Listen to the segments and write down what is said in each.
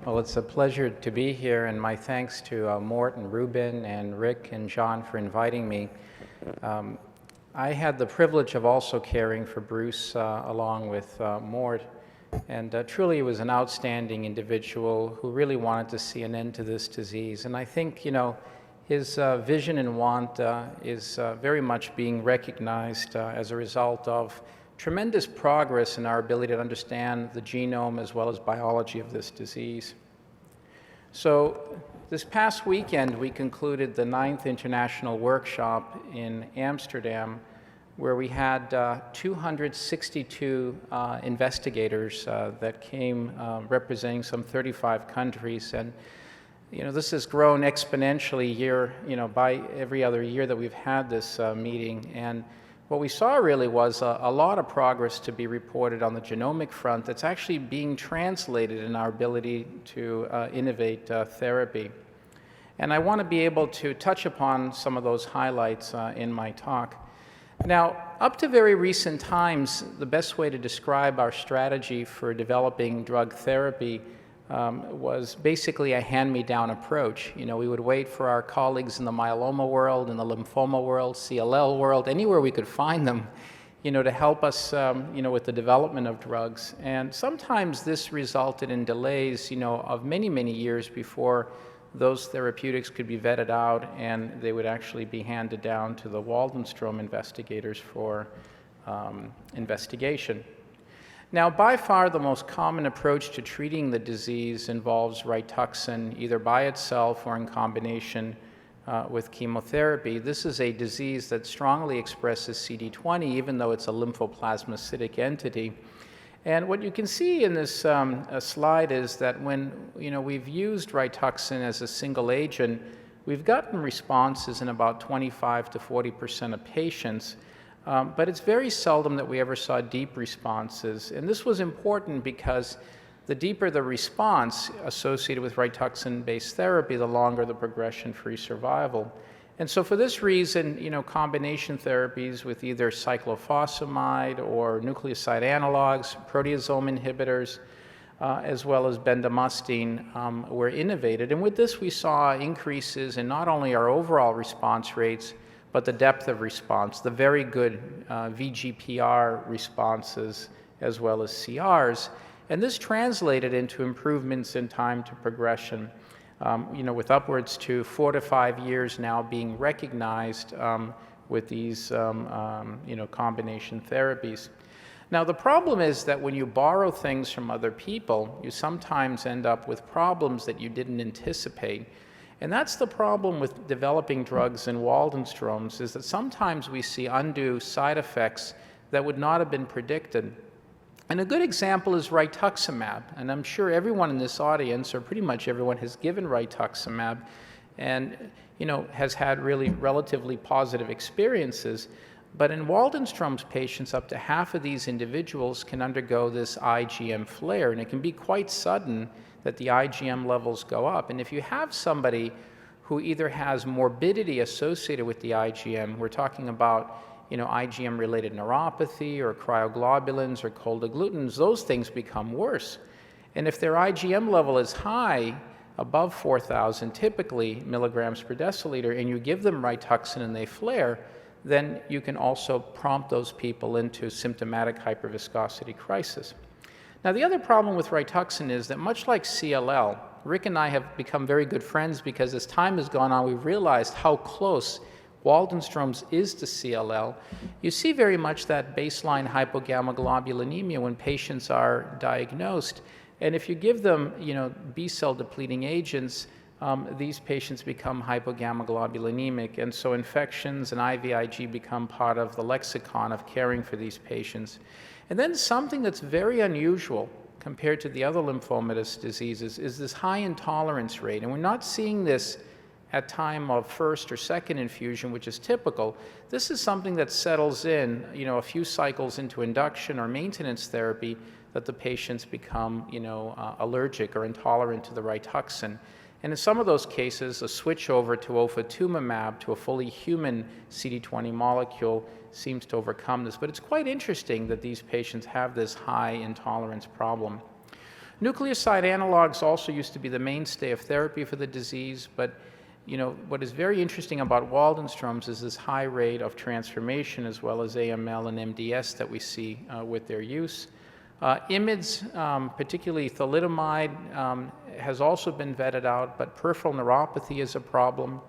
Well, it's a pleasure to be here, and my thanks to Mort and Ruben and Rick and John for inviting me. I had the privilege of also caring for Bruce along with Mort, and truly he was an outstanding individual who really wanted to see an end to this disease. And I think, his vision and want is very much being recognized as a result of tremendous progress in our ability to understand the genome as well as biology of this disease. So this past weekend, we concluded the 9th International Workshop in Amsterdam, where we had 262 investigators that came representing some 35 countries. And this has grown exponentially by every other year that we've had this meeting. And what we saw really was a lot of progress to be reported on the genomic front that's actually being translated in our ability to innovate therapy. And I want to be able to touch upon some of those highlights in my talk. Now, up to very recent times, the best way to describe our strategy for developing drug therapy was basically a hand-me-down approach. We would wait for our colleagues in the myeloma world, in the lymphoma world, CLL world, anywhere we could find them, to help us, with the development of drugs. And sometimes this resulted in delays, of many, many years before those therapeutics could be vetted out and they would actually be handed down to the Waldenstrom investigators for investigation. Now, by far the most common approach to treating the disease involves Rituxan, either by itself or in combination with chemotherapy. This is a disease that strongly expresses CD20, even though it's a lymphoplasmacytic entity. And what you can see in this slide is that when we've used Rituxan as a single agent, we've gotten responses in about 25 to 40% of patients. But it's very seldom that we ever saw deep responses. And this was important because the deeper the response associated with Rituxan-based therapy, the longer the progression-free survival. And so for this reason, combination therapies with either cyclophosphamide or nucleoside analogs, proteasome inhibitors, as well as bendamustine were innovated. And with this, we saw increases in not only our overall response rates, but the depth of response, the very good VGPR responses as well as CRs. And this translated into improvements in time to progression, with upwards to 4 to 5 years now being recognized with these combination therapies. Now, the problem is that when you borrow things from other people, you sometimes end up with problems that you didn't anticipate. And that's the problem with developing drugs in Waldenstroms, is that sometimes we see undue side effects that would not have been predicted. And a good example is rituximab. And I'm sure everyone in this audience, or pretty much everyone, has given rituximab and has had really relatively positive experiences. But in Waldenstrom's patients, up to half of these individuals can undergo this IgM flare, and it can be quite sudden that the IgM levels go up. And if you have somebody who either has morbidity associated with the IgM, we're talking about IgM-related neuropathy or cryoglobulins or cold agglutinins, those things become worse. And if their IgM level is high, above 4,000 typically milligrams per deciliter, and you give them Rituxan and they flare, then you can also prompt those people into symptomatic hyperviscosity crisis. Now, the other problem with Rituxan is that much like CLL, Rick and I have become very good friends because as time has gone on, we've realized how close Waldenstrom's is to CLL. You see very much that baseline hypogammaglobulinemia when patients are diagnosed. And if you give them, B-cell depleting agents, these patients become hypogammaglobulinemic. And so infections and IVIG become part of the lexicon of caring for these patients. And then something that's very unusual compared to the other lymphomatous diseases is this high intolerance rate. And we're not seeing this at time of first or second infusion, which is typical. This is something that settles in, a few cycles into induction or maintenance therapy, that the patients become, allergic or intolerant to the Rituxan. And in some of those cases, a switch over to ofatumumab, to a fully human CD20 molecule, seems to overcome this. But it's quite interesting that these patients have this high intolerance problem. Nucleoside analogs also used to be the mainstay of therapy for the disease, but what is very interesting about Waldenstrom's is this high rate of transformation as well as AML and MDS that we see with their use. IMiDs, particularly thalidomide, has also been vetted out, but peripheral neuropathy is a problem.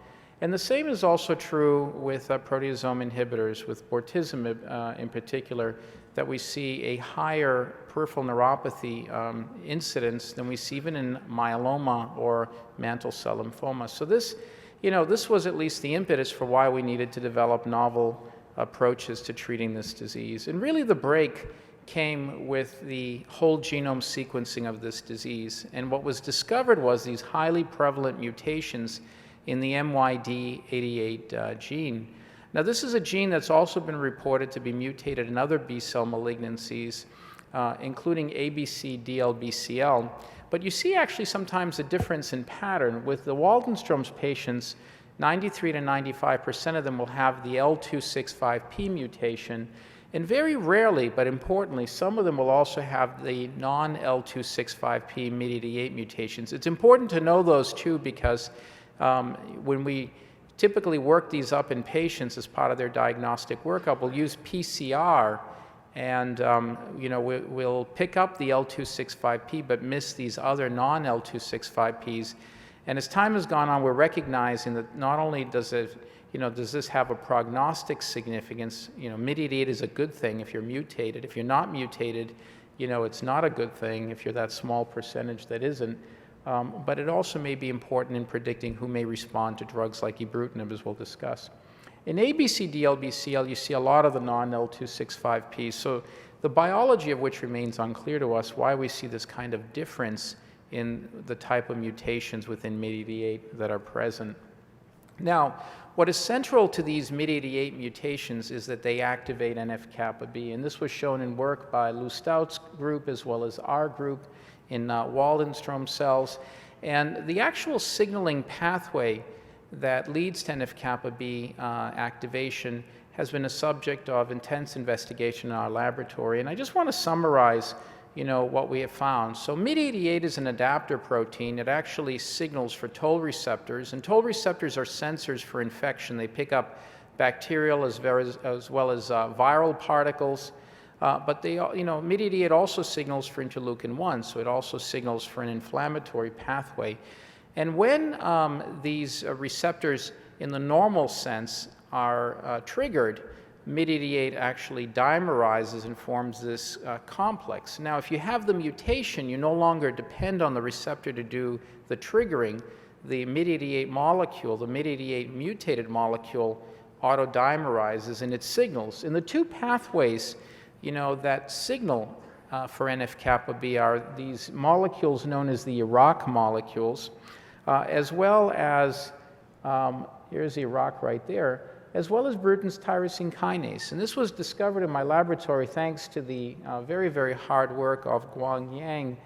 And the same is also true with proteasome inhibitors, with bortezomib in particular, that we see a higher peripheral neuropathy incidence than we see even in myeloma or mantle cell lymphoma. So this was at least the impetus for why we needed to develop novel approaches to treating this disease. And really the break came with the whole genome sequencing of this disease. And what was discovered was these highly prevalent mutations in the MYDB8 gene. Now, this is a gene that's also been reported to be mutated in other B-cell malignancies, including ABC-DLBCL. But you see actually sometimes a difference in pattern. With the Waldenstrom's patients, 93 to 95% of them will have the L265P mutation, and very rarely, but importantly, some of them will also have the non-L265P MYDB8 mutations. It's important to know those too, because when we typically work these up in patients as part of their diagnostic workup, we'll use PCR, and we'll pick up the L265P but miss these other non-L265Ps. And as time has gone on, we're recognizing that not only does this have a prognostic significance, MYDB8 is a good thing if you're mutated. If you're not mutated, it's not a good thing if you're that small percentage that isn't. But it also may be important in predicting who may respond to drugs like Ibrutinib, as we'll discuss. In ABC-DLBCL, you see a lot of the non-L265Ps, so the biology of which remains unclear to us, why we see this kind of difference in the type of mutations within MYDB8 that are present. Now, what is central to these MYDB8 mutations is that they activate NFKB, and this was shown in work by Lou Stout's group as well as our group in Waldenstrom cells. And the actual signaling pathway that leads to NFKB activation has been a subject of intense investigation in our laboratory. And I just want to summarize what we have found. So MYD88 is an adapter protein. It actually signals for toll receptors, and toll receptors are sensors for infection. They pick up bacterial as well as viral particles. But MYD88 also signals for interleukin-1, so it also signals for an inflammatory pathway. And when these receptors in the normal sense are triggered, MYD88 actually dimerizes and forms this complex. Now, if you have the mutation, you no longer depend on the receptor to do the triggering. The MYD88 molecule, the MYD88 mutated molecule, autodimerizes and it signals. And the two pathways that signal for NF-kappa-B are these molecules known as the Iraq molecules, as well as, here's the Iraq right there, as well as Bruton's tyrosine kinase. And this was discovered in my laboratory thanks to the very, very hard work of Guang Yang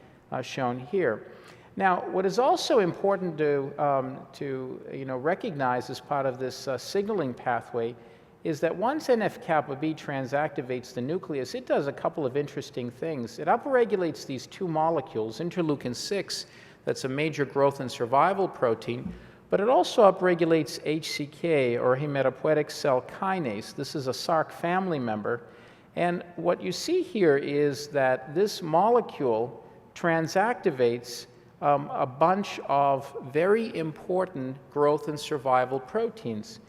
shown here. Now, what is also important to recognize as part of this signaling pathway is that once NF-kappa-B transactivates the nucleus, it does a couple of interesting things. It upregulates these two molecules, interleukin-6, that's a major growth and survival protein, but it also upregulates HCK, or hematopoietic cell kinase. This is a Sark family member. And what you see here is that this molecule transactivates a bunch of very important growth and survival proteins.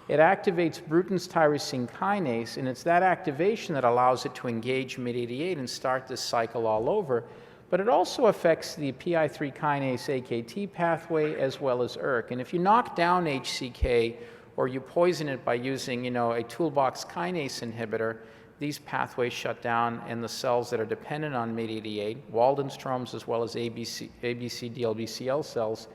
It activates Bruton's tyrosine kinase, and it's that activation that allows it to engage MYD88 and start this cycle all over. But it also affects the PI3 kinase AKT pathway as well as ERK. And if you knock down HCK or you poison it by using a toolbox kinase inhibitor, these pathways shut down and the cells that are dependent on MYD88, Waldenstrom's as well as ABC-DLBCL cells,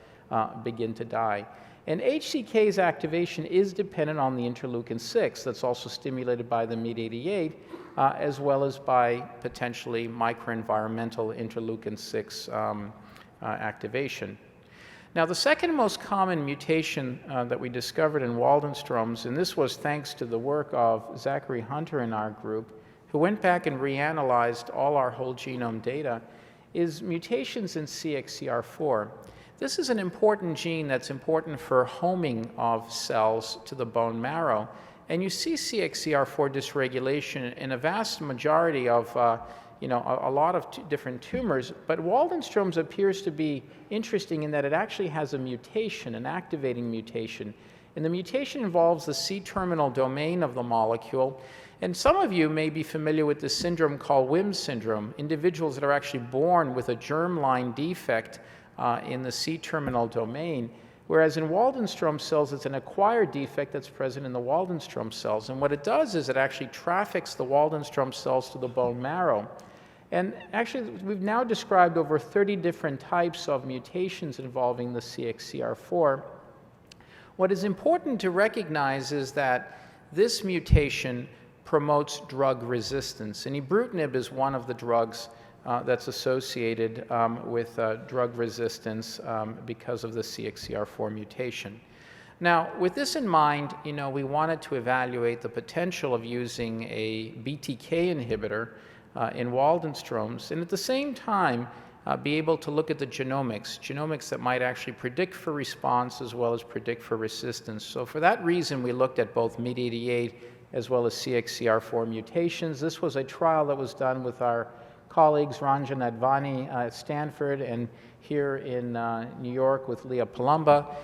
begin to die. And HCK's activation is dependent on the interleukin-6 that's also stimulated by the MYD88, as well as by potentially microenvironmental interleukin-6 activation. Now, the second most common mutation that we discovered in Waldenstrom's, and this was thanks to the work of Zachary Hunter in our group, who went back and reanalyzed all our whole genome data, is mutations in CXCR4. This is an important gene that's important for homing of cells to the bone marrow. And you see CXCR4 dysregulation in a vast majority of, a lot of different tumors. But Waldenstrom's appears to be interesting in that it actually has a mutation, an activating mutation. And the mutation involves the C-terminal domain of the molecule. And some of you may be familiar with this syndrome called WM syndrome, individuals that are actually born with a germline defect in the C-terminal domain, whereas in Waldenstrom cells, it's an acquired defect that's present in the Waldenstrom cells. And what it does is it actually traffics the Waldenstrom cells to the bone marrow. And actually, we've now described over 30 different types of mutations involving the CXCR4. What is important to recognize is that this mutation promotes drug resistance. And Ibrutinib is one of the drugs that's associated with drug resistance because of the CXCR4 mutation. Now, with this in mind, we wanted to evaluate the potential of using a BTK inhibitor in Waldenstrom's, and at the same time, be able to look at the genomics that might actually predict for response as well as predict for resistance. So for that reason, we looked at both MYDB8 as well as CXCR4 mutations. This was a trial that was done with our colleagues Ranjan Advani at Stanford and here in New York with Leah Palumba.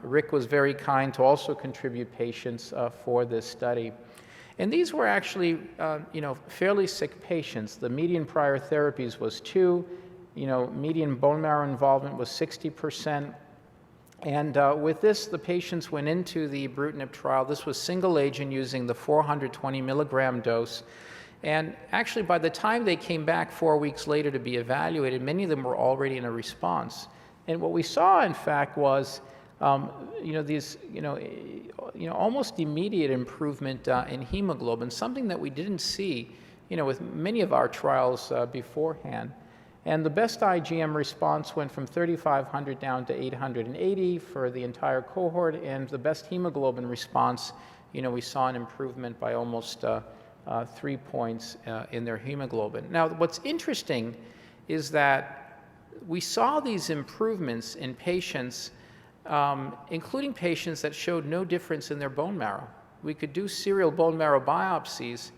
Rick was very kind to also contribute patients for this study. And these were actually, fairly sick patients. The median prior therapies was 2. Median bone marrow involvement was 60%. And with this, the patients went into the Ibrutinib trial. This was single agent using the 420 milligram dose. And actually, by the time they came back 4 weeks later to be evaluated, many of them were already in a response. And what we saw, in fact, was these almost immediate improvement in hemoglobin, something that we didn't see, with many of our trials beforehand. And the best IgM response went from 3,500 down to 880 for the entire cohort, and the best hemoglobin response, we saw an improvement by almost 3 points in their hemoglobin. Now, what's interesting is that we saw these improvements in patients, including patients that showed no difference in their bone marrow. We could do serial bone marrow biopsies,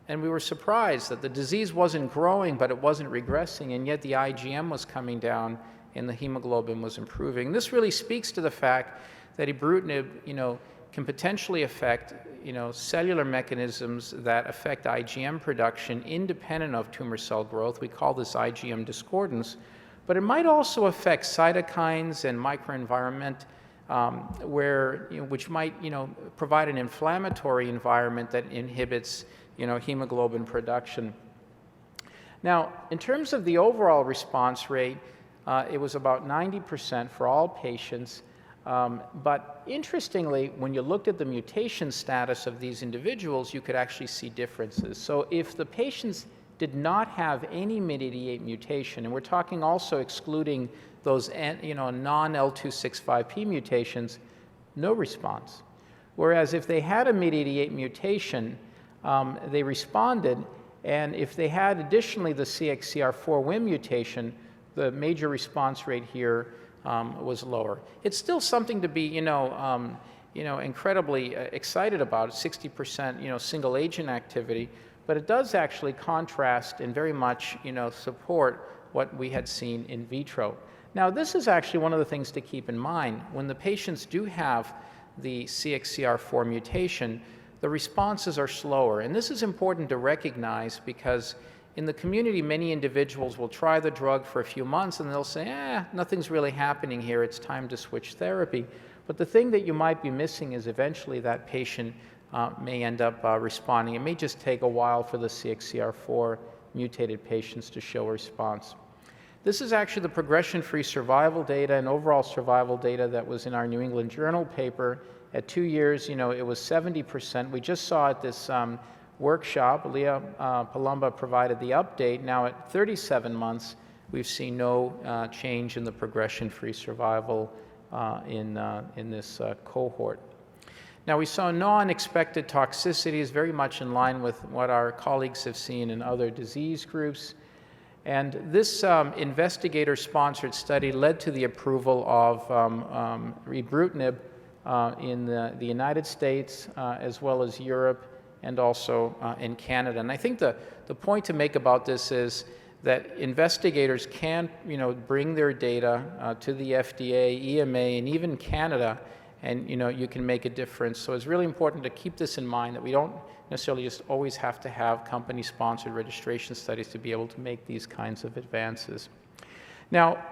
and we were surprised that the disease wasn't growing, but it wasn't regressing, and yet the IgM was coming down and the hemoglobin was improving. This really speaks to the fact that Ibrutinib, can potentially affect, cellular mechanisms that affect IgM production independent of tumor cell growth. We call this IgM discordance. But it might also affect cytokines and microenvironment, which might, provide an inflammatory environment that inhibits, hemoglobin production. Now, in terms of the overall response rate, it was about 90% for all patients. But interestingly, when you looked at the mutation status of these individuals, you could actually see differences. So if the patients did not have any MYDB8 mutation, and we're talking also excluding those non-L265P mutations, no response. Whereas if they had a MYDB8 mutation, they responded, and if they had additionally the CXCR4 WM mutation, the major response rate here was lower. It's still something to be, incredibly excited about, 60%, single agent activity, but it does actually contrast and very much, support what we had seen in vitro. Now, this is actually one of the things to keep in mind. When the patients do have the CXCR4 mutation, the responses are slower. And this is important to recognize because in the community, many individuals will try the drug for a few months and they'll say, nothing's really happening here, it's time to switch therapy. But the thing that you might be missing is eventually that patient may end up responding. It may just take a while for the CXCR4 mutated patients to show a response. This is actually the progression-free survival data and overall survival data that was in our New England Journal paper. At 2 years, it was 70%. We just saw at this workshop, Leah Palumba provided the update. Now at 37 months, we've seen no change in the progression-free survival in this cohort. Now we saw no unexpected toxicities, very much in line with what our colleagues have seen in other disease groups. And this investigator-sponsored study led to the approval of Ibrutinib in the United States, as well as Europe, and also in Canada. And I think the point to make about this is that investigators can, bring their data to the FDA, EMA, and even Canada, and you can make a difference. So it's really important to keep this in mind, that we don't necessarily just always have to have company-sponsored registration studies to be able to make these kinds of advances. Now,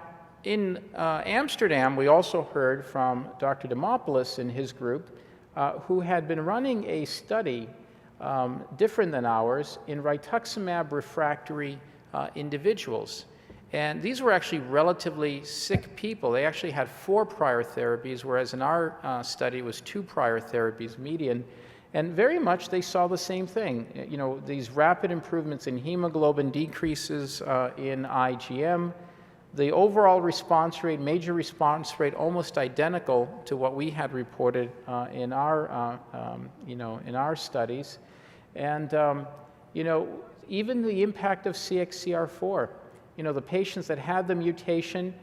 in Amsterdam, we also heard from Dr. Demopoulos and his group, who had been running a study different than ours in rituximab-refractory individuals. And these were actually relatively sick people. They actually had 4 prior therapies, whereas in our study it was 2 prior therapies median. And very much they saw the same thing. These rapid improvements in hemoglobin, decreases in IgM, the overall response rate, major response rate, almost identical to what we had reported in our, in our studies. And, even the impact of CXCR4. The patients that had the mutation,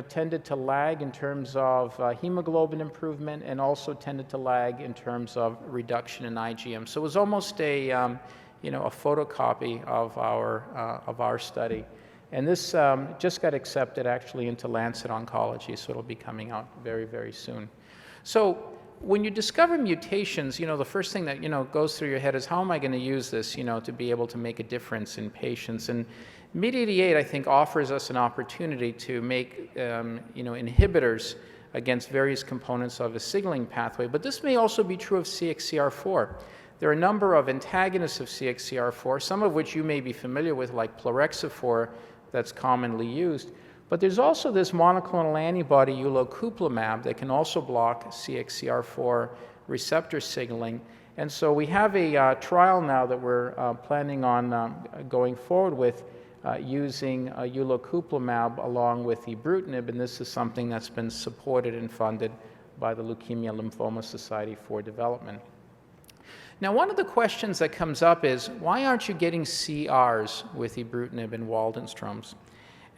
tended to lag in terms of hemoglobin improvement, and also tended to lag in terms of reduction in IgM. So it was almost a, a photocopy of our study. And this just got accepted actually into Lancet Oncology, so it'll be coming out very, very soon. So when you discover mutations, the first thing that, goes through your head is, how am I going to use this, to be able to make a difference in patients? And MYDB8, I think, offers us an opportunity to make, inhibitors against various components of a signaling pathway. But this may also be true of CXCR4. There are a number of antagonists of CXCR4, some of which you may be familiar with, like plerixafor, that's commonly used. But there's also this monoclonal antibody, ulocuplimab, that can also block CXCR4 receptor signaling. And so we have a trial now that we're planning on going forward with, using ulocuplimab along with Ibrutinib, and this is something that's been supported and funded by the Leukemia Lymphoma Society for Development. Now, one of the questions that comes up is, why aren't you getting CRs with Ibrutinib and Waldenstrom's?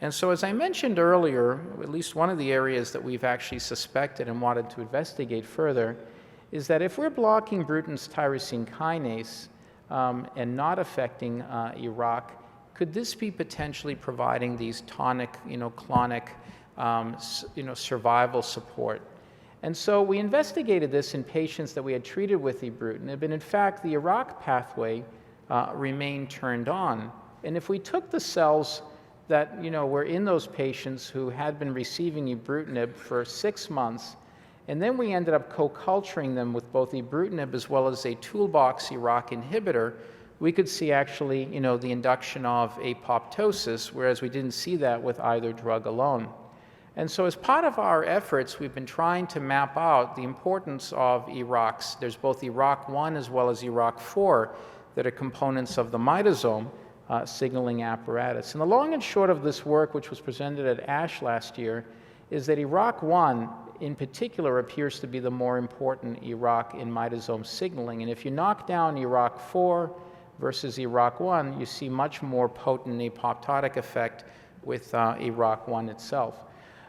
And so, as I mentioned earlier, at least one of the areas that we've actually suspected and wanted to investigate further is that if we're blocking Bruton's tyrosine kinase and not affecting Iraq, could this be potentially providing these tonic, clonic, survival support? And so we investigated this in patients that we had treated with Ibrutinib, and in fact, the Iraq pathway remained turned on. And if we took the cells that were in those patients who had been receiving Ibrutinib for 6 months, and then we ended up co-culturing them with both Ibrutinib as well as a toolbox Iraq inhibitor, we could see actually, the induction of apoptosis, whereas we didn't see that with either drug alone. And so as part of our efforts, we've been trying to map out the importance of Iraqs. There's both Iraq1 as well as Iraq4 that are components of the myddosome signaling apparatus. And the long and short of this work, which was presented at ASH last year, is that Iraq1 in particular appears to be the more important Iraq in myddosome signaling. And if you knock down Iraq4 versus Iraq1, you see much more potent apoptotic effect with Iraq1 itself.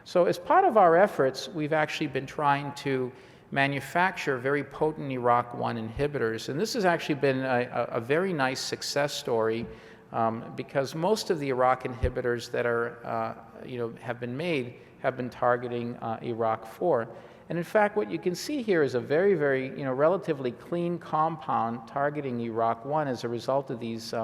So as part of our efforts, we've actually been trying to manufacture very potent Iraq1 inhibitors. And this has actually been a very nice success story because most of the Iraq inhibitors that are, have been made have been targeting Iraq4. And in fact, what you can see here is a very, very, relatively clean compound targeting Iraq1 as a result of these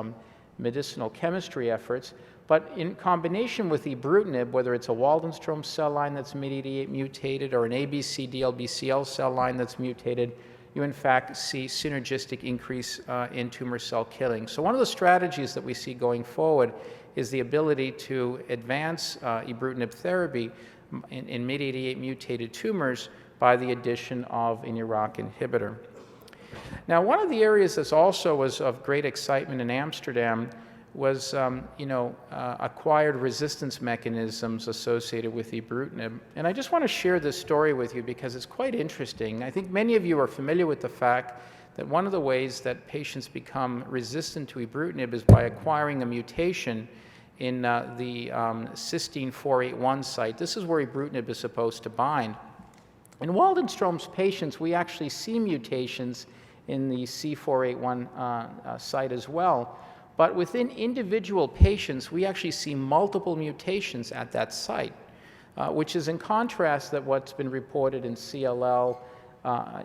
medicinal chemistry efforts. But in combination with Ibrutinib, whether it's a Waldenström cell line that's MYDB8 mutated or an ABC-DLBCL cell line that's mutated, you in fact see synergistic increase in tumor cell killing. So one of the strategies that we see going forward is the ability to advance Ibrutinib therapy in MYDB8 mutated tumors by the addition of an Iraq inhibitor. Now, one of the areas that also was of great excitement in Amsterdam was, acquired resistance mechanisms associated with Ibrutinib. And I just want to share this story with you because it's quite interesting. I think many of you are familiar with the fact that one of the ways that patients become resistant to Ibrutinib is by acquiring a mutation in the cysteine 481 site. This is where Ibrutinib is supposed to bind. In Waldenstrom's patients, we actually see mutations in the C481 site as well. But within individual patients, we actually see multiple mutations at that site, which is in contrast to what's been reported in CLL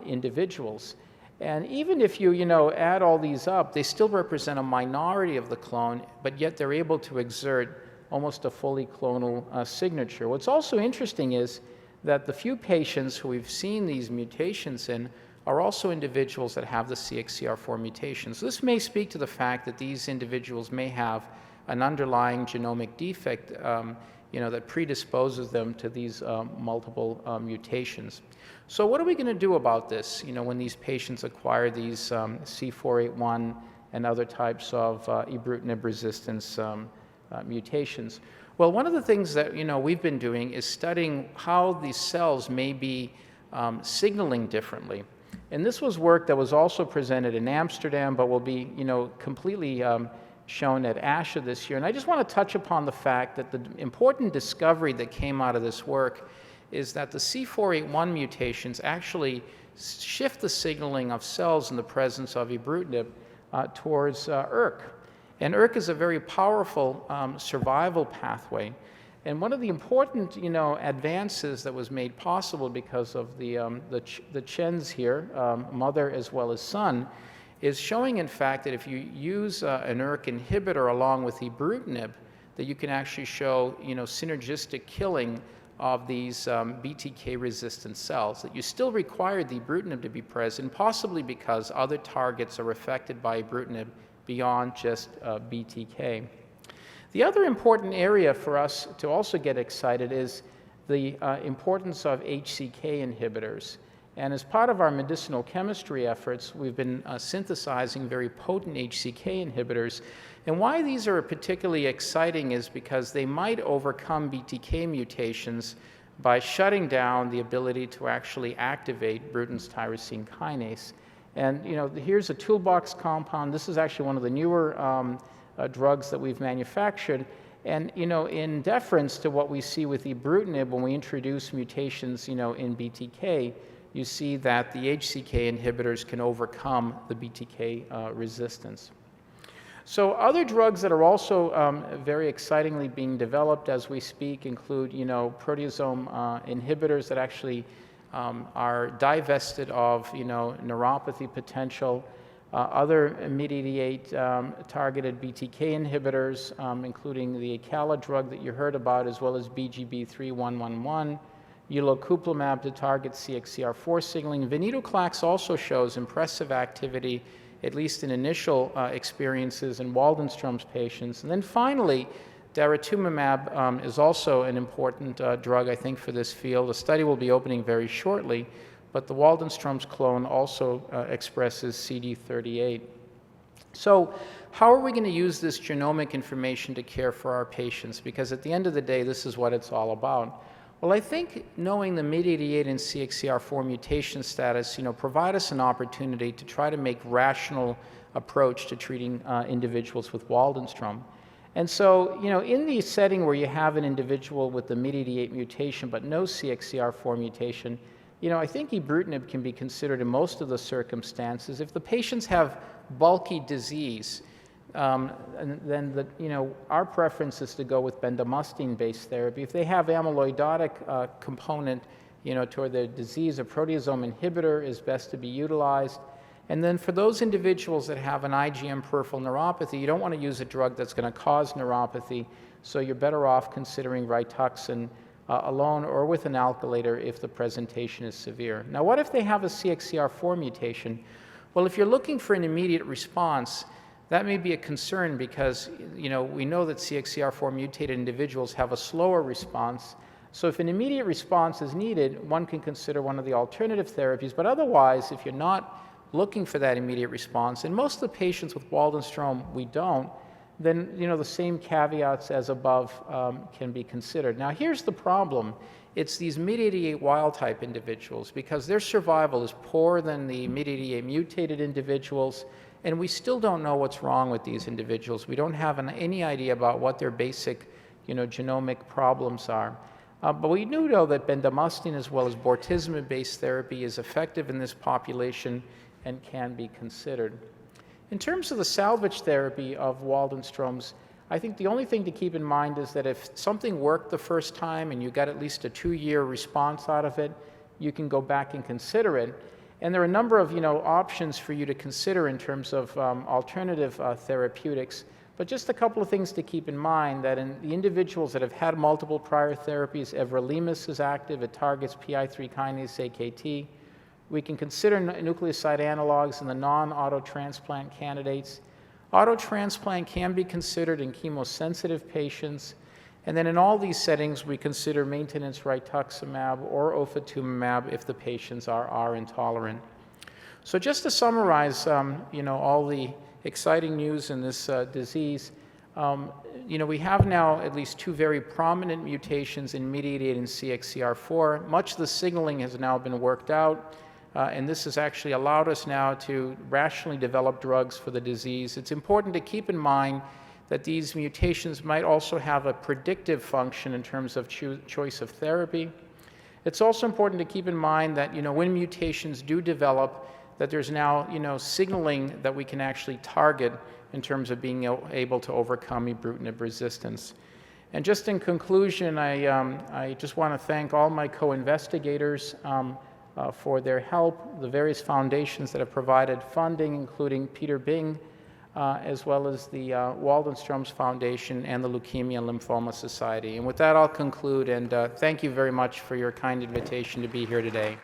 individuals. And even if you add all these up, they still represent a minority of the clone, but yet they're able to exert almost a fully clonal signature. What's also interesting is that the few patients who we've seen these mutations in are also individuals that have the CXCR4 mutations. So this may speak to the fact that these individuals may have an underlying genomic defect that predisposes them to these multiple mutations. So what are we going to do about this, when these patients acquire these C481 and other types of Ibrutinib resistance mutations? Well, one of the things that we've been doing is studying how these cells may be signaling differently. And this was work that was also presented in Amsterdam, but will be completely shown at ASHA this year. And I just want to touch upon the fact that the important discovery that came out of this work is that the C481 mutations actually shift the signaling of cells in the presence of Ibrutinib towards ERK. And ERK is a very powerful survival pathway. And one of the important, advances that was made possible because of the Chens here, mother as well as son, is showing, in fact, that if you use an ERK inhibitor along with Ibrutinib, that you can actually show, synergistic killing of these BTK-resistant cells. That you still require the Ibrutinib to be present, possibly because other targets are affected by Ibrutinib beyond just BTK. The other important area for us to also get excited is the importance of HCK inhibitors. And as part of our medicinal chemistry efforts, we've been synthesizing very potent HCK inhibitors. And why these are particularly exciting is because they might overcome BTK mutations by shutting down the ability to actually activate Bruton's tyrosine kinase. And here's a toolbox compound. This is actually one of the newer drugs that we've manufactured. And in deference to what we see with Ibrutinib when we introduce mutations in BTK, you see that the HCK inhibitors can overcome the BTK resistance. So other drugs that are also very excitingly being developed as we speak include proteasome inhibitors that actually are divested of neuropathy potential. Other MYDB8 targeted BTK inhibitors, including the Acala drug that you heard about, as well as BGB3111, Ulocuplimab to target CXCR4 signaling. Venetoclax also shows impressive activity, at least in initial experiences in Waldenstrom's patients. And then finally, daratumumab is also an important drug, I think, for this field. A study will be opening very shortly. But the Waldenstrom's clone also expresses CD38. So how are we going to use this genomic information to care for our patients? Because at the end of the day, this is what it's all about. Well, I think knowing the MYD88 and CXCR4 mutation status, provide us an opportunity to try to make rational approach to treating individuals with Waldenstrom. And so, in the setting where you have an individual with the MYD88 mutation but no CXCR4 mutation, I think Ibrutinib can be considered in most of the circumstances. If the patients have bulky disease, then our preference is to go with bendamustine-based therapy. If they have amyloidotic component, toward their disease, a proteasome inhibitor is best to be utilized. And then for those individuals that have an IgM peripheral neuropathy, you don't want to use a drug that's going to cause neuropathy, so you're better off considering Rituxan alone or with an alkylator if the presentation is severe. Now, what if they have a CXCR4 mutation? Well, if you're looking for an immediate response, that may be a concern because, we know that CXCR4 mutated individuals have a slower response. So if an immediate response is needed, one can consider one of the alternative therapies. But otherwise, if you're not looking for that immediate response, and most of the patients with Waldenstrom, we don't, then the same caveats as above can be considered. Now here's the problem. It's these MYD88 wild type individuals because their survival is poorer than the MYD88 mutated individuals, and we still don't know what's wrong with these individuals. We don't have any idea about what their basic, genomic problems are. But we do know that bendamustine as well as bortezomib-based therapy is effective in this population and can be considered. In terms of the salvage therapy of Waldenstrom's, I think the only thing to keep in mind is that if something worked the first time and you got at least a 2-year response out of it, you can go back and consider it. And there are a number of options for you to consider in terms of alternative therapeutics. But just a couple of things to keep in mind, that in the individuals that have had multiple prior therapies, everolimus is active. It targets PI3 kinase AKT. We can consider nucleoside analogs in the non-autotransplant candidates. Autotransplant can be considered in chemosensitive patients. And then in all these settings, we consider maintenance rituximab or ofatumumab if the patients are intolerant. So just to summarize, all the exciting news in this disease, we have now at least 2 very prominent mutations in MYDB8 and CXCR4. Much of the signaling has now been worked out, and this has actually allowed us now to rationally develop drugs for the disease. It's important to keep in mind that these mutations might also have a predictive function in terms of choice of therapy. It's also important to keep in mind that when mutations do develop, that there's now signaling that we can actually target in terms of being able to overcome ibrutinib resistance. And just in conclusion, I just want to thank all my co-investigators for their help, the various foundations that have provided funding, including Peter Bing, as well as the Waldenstrom's Foundation and the Leukemia and Lymphoma Society. And with that, I'll conclude, and thank you very much for your kind invitation to be here today.